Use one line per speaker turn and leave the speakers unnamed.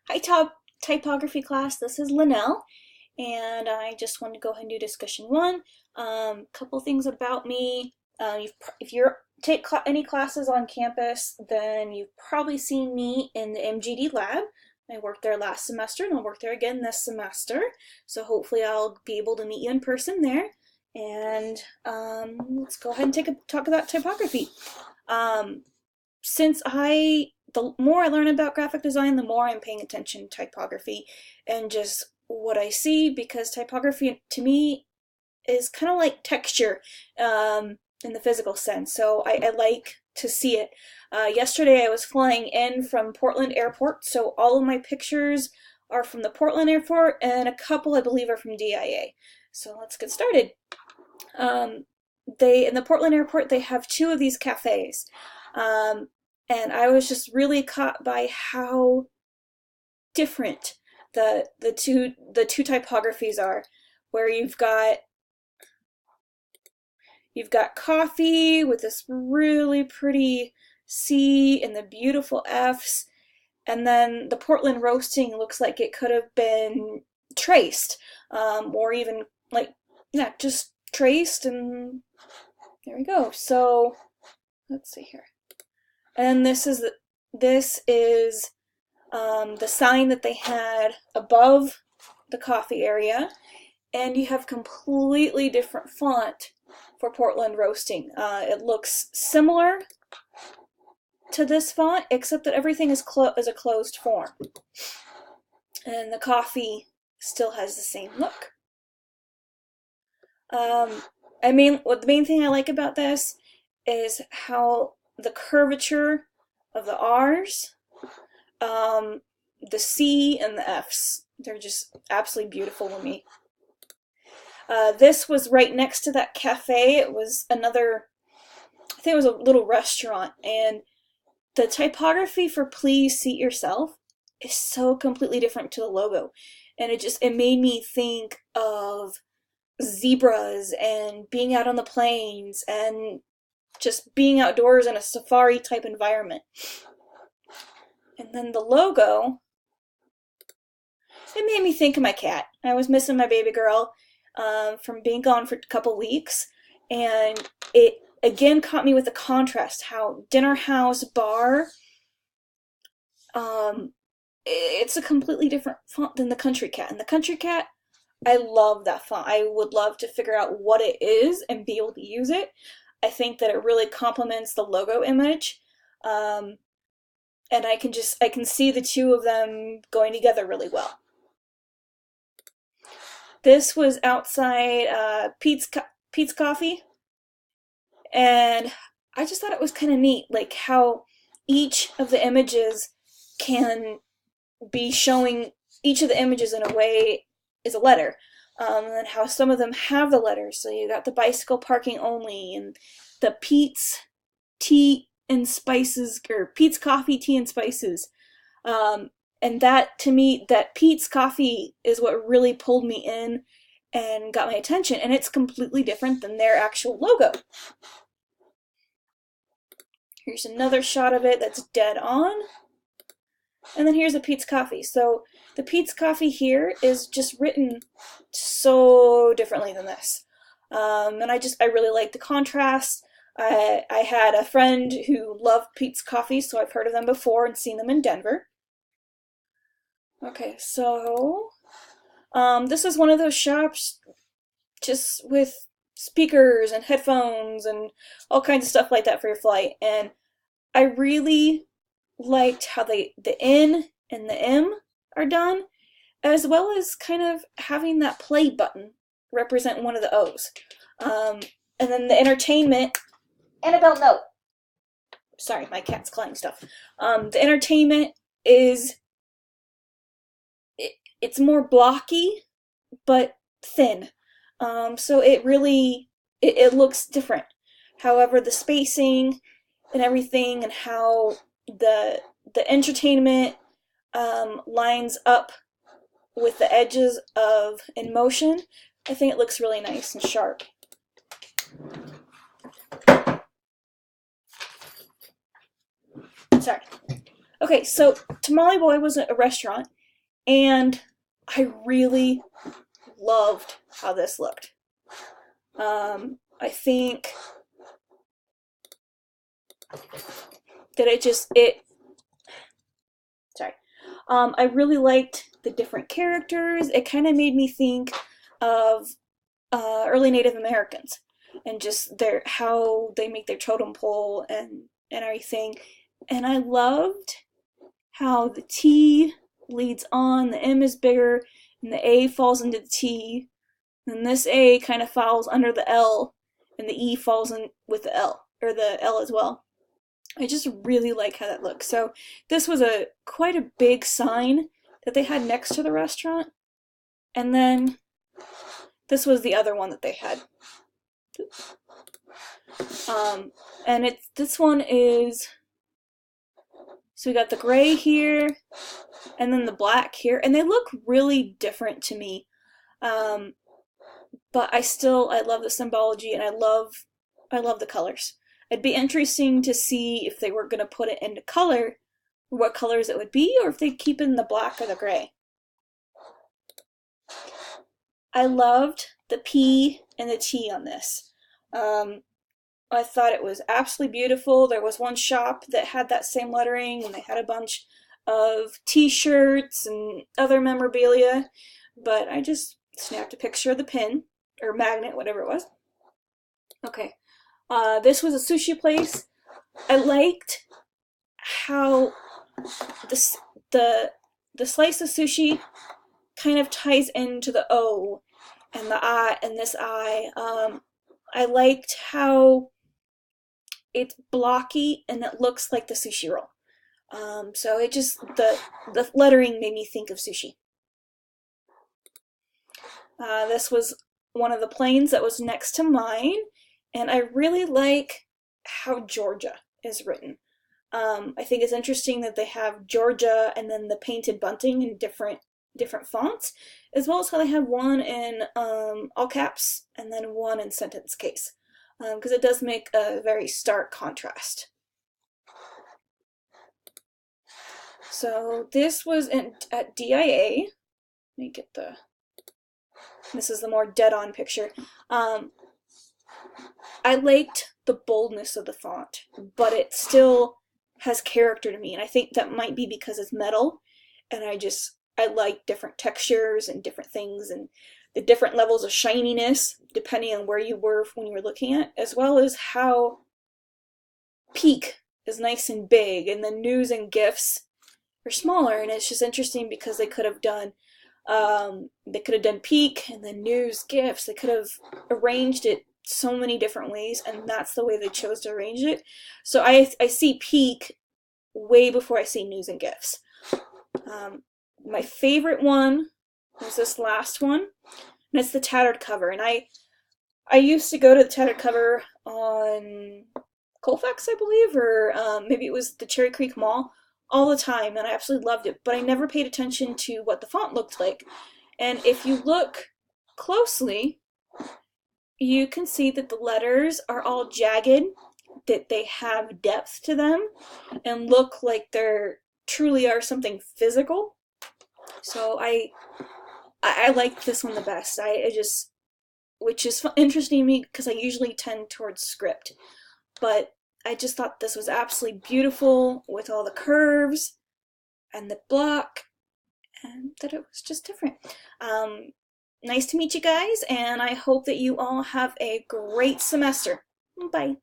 Hi, typography class. This is Linnell, and I just want to go ahead and do discussion one. Couple things about me. If you're take any classes on campus, then you've probably seen me in the MGD lab. I worked there last semester, and I'll work there again this semester. So hopefully, I'll be able to meet you in person there. And let's go ahead and talk about typography. Um, since the more I learn about graphic design, the more I'm paying attention to typography and just what I see, because typography to me is kind of like texture in the physical sense. So I like to see it. Yesterday I was flying in from Portland Airport, so all of my pictures are from the Portland Airport, and a couple I believe are from DIA. So let's get started. In the Portland Airport, they have two of these cafes. And I was just really caught by how different the two typographies are, where you've got coffee with this really pretty C and the beautiful F's, and then the Portland roasting looks like it could have been traced, or even like, yeah, just traced, and there we go. So let's see here. And this is the sign that they had above the coffee area, and you have completely different font for Portland roasting. It looks similar to this font, except that everything is a closed form, and the coffee still has the same look. The main thing I like about this is how the curvature of the R's, the C, and the F's, they're just absolutely beautiful to me. This was right next to that cafe. It was I think it was a little restaurant, and the typography for "Please Seat Yourself" is so completely different to the logo, and it made me think of zebras and being out on the plains and just being outdoors in a safari type environment. And then the logo, it made me think of my cat. I was missing my baby girl from being gone for a couple weeks, and it again caught me with the contrast, how Dinner House Bar, it's a completely different font than the Country Cat. And the Country Cat, I love that font. I would love to figure out what it is and be able to use it. I think that it really complements the logo image. And I can see the two of them going together really well. This was outside Pete's Coffee, and I just thought it was kind of neat, like how each of the images can be showing each of the images in a way is a letter, and how some of them have the letters. So you got the bicycle parking only, and the Pete's tea and spices, or Pete's Coffee, tea and spices. And that, to me, that Pete's Coffee is what really pulled me in and got my attention, and it's completely different than their actual logo. Here's another shot of it that's dead on. And then here's a Pete's Coffee. So the Pete's Coffee here is just written so differently than this. And I really like the contrast. I had a friend who loved Pete's Coffee, so I've heard of them before and seen them in Denver. Okay, so this is one of those shops just with speakers and headphones and all kinds of stuff like that for your flight. And I really liked how the N and the M are done, as well as kind of having that play button represent one of the O's. And then the entertainment, Annabelle, no. Sorry, my cat's clawing stuff. The entertainment is, it's more blocky, but thin. So it looks different. However, the spacing and everything, and how the entertainment lines up with the edges of in motion, I think it looks really nice and sharp. Sorry. Okay, so Tamale Boy was a restaurant, and I really loved how this looked. I think that sorry. I really liked the different characters. It kind of made me think of early Native Americans and just how they make their totem pole and everything. And I loved how the T leads on, the M is bigger, and the A falls into the T, and this A kind of falls under the L, and the E falls in with the L, or the L as well. I just really like how that looks. So this was quite a big sign that they had next to the restaurant, and then this was the other one that they had. And this one is, so we got the gray here, and then the black here, and they look really different to me. But I love the symbology, and I love the colors. It'd be interesting to see if they were going to put it into color, what colors it would be, or if they keep it in the black or the gray. I loved the P and the T on this. I thought it was absolutely beautiful. There was one shop that had that same lettering, and they had a bunch of t-shirts and other memorabilia, but I just snapped a picture of the pin, or magnet, whatever it was. Okay, this was a sushi place. I liked how the slice of sushi kind of ties into the O and the I and this I. I liked how it's blocky and it looks like the sushi roll. So it just, the lettering made me think of sushi. This was one of the planes that was next to mine, and I really like how Georgia is written. I think it's interesting that they have Georgia and then the painted bunting in different fonts, as well as how they have one in all caps and then one in sentence case, because it does make a very stark contrast. So this was at DIA. Let me get this is the more dead-on picture. I liked the boldness of the font, but it still has character to me, and I think that might be because it's metal, and I like different textures and different things, and the different levels of shininess depending on where you were when you were looking at, as well as how peak is nice and big, and the news and gifts are smaller, and it's just interesting because they could have done peak and then news gifts. They could have arranged it so many different ways, and that's the way they chose to arrange it. So I see peak way before I see news and gifts. My favorite one was this last one, and it's the tattered cover. And I used to go to the tattered cover on Colfax, I believe, or maybe it was the Cherry Creek Mall, all the time, and I absolutely loved it, but I never paid attention to what the font looked like. And if you look closely, you can see that the letters are all jagged, that they have depth to them, and look like they're truly are something physical. So I like this one the best. Which is interesting to me because I usually tend towards script, but I just thought this was absolutely beautiful with all the curves and the block, and that it was just different. Nice to meet you guys, and I hope that you all have a great semester. Bye.